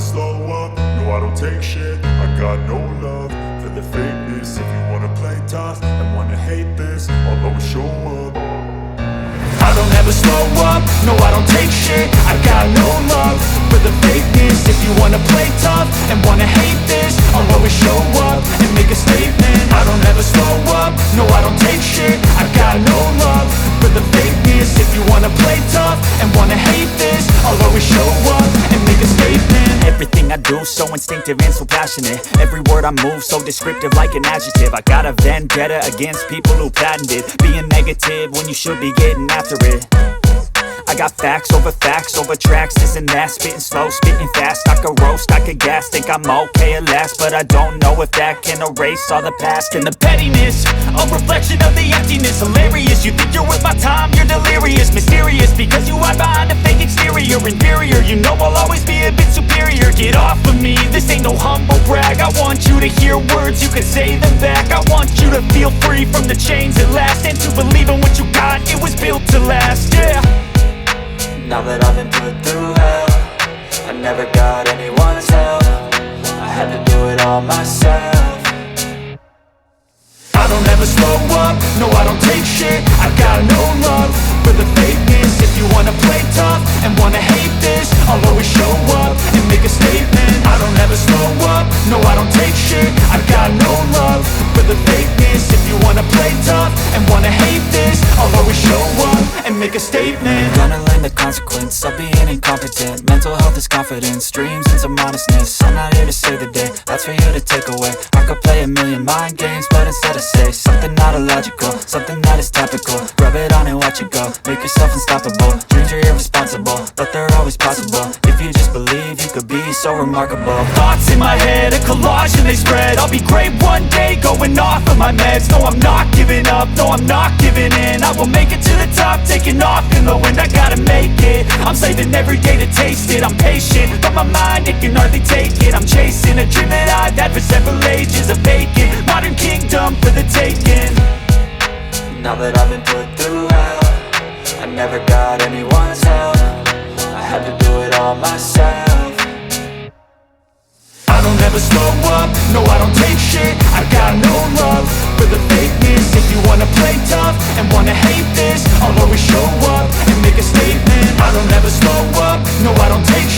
slow up, no I don't take shit. I got no love for the fakeness. If you wanna play tough and wanna hate this, I'll always show up. I don't ever slow up, no I don't take shit. I got no love for the fakeness. If you wanna play tough and wanna hate this, I'll always show up and make a statement. I don't ever slow up, no I don't take shit. I got no love for the fakeness. If you wanna play tough and wanna hate this, I'll always show up and make a statement. Everything I do so instinctive and so passionate. Every word I move so descriptive like an adjective. I got a vendetta against people who patented being negative when you should be getting after it. I got facts over tracks, this and that. Spitting slow, spitting fast, I could roast, I could gas. Think I'm okay at last, but I don't know if that can erase all the past. And the pettiness, a reflection of the emptiness. Hilarious, you think you're worth my time, you're delirious. Mysterious, because you hide behind a fake exterior. Inferior, you know I'll always be a bit superior. Get off of me, this ain't no humble brag. I want you to hear words, you can say them back. I want you to feel free from the chains at last, and to believe in what you got, it was built to last, yeah. Now that I've been put through hell, I never got anyone's help. I had to do it all myself. I don't ever slow up, no I don't take shit. I got no love for the fakeness. If you wanna play tough and wanna hate this, I'll always show up and make a statement. I don't ever slow up, no I don't take shit. I got no love for the fakeness. If you wanna play tough and wanna hate this, I'll always show up and make a statement. Gonna learn the consequence of being incompetent. Mental health is confidence, dreams and some honestness. I'm not here to save the day, that's for you to take away. I could play a million mind games, but instead I say something not illogical, something that is topical. Rub it on and watch it go, make yourself unstoppable. Dreams are irresponsible, but they're always possible. If you just believe, you could be so remarkable. Thoughts in my head, a collage and they spread. I'll be great one day, going off of my meds. No, I'm not giving up, no, I'm not giving in. I will make it to the top, taking off in the wind. I gotta make it, I'm saving every day to taste it. I'm patient, but my mind, it can hardly take it. I'm chasing a dream that I've had for several ages. A vacant, modern kingdom for the taking. Now that I've been put through hell, I never got anyone's help. I had to do it all myself. I don't ever slow up, no I don't take shit. I got no love for the fakeness. If you wanna play tough and wanna hate this, I'll always show up and make a statement. I don't ever slow up,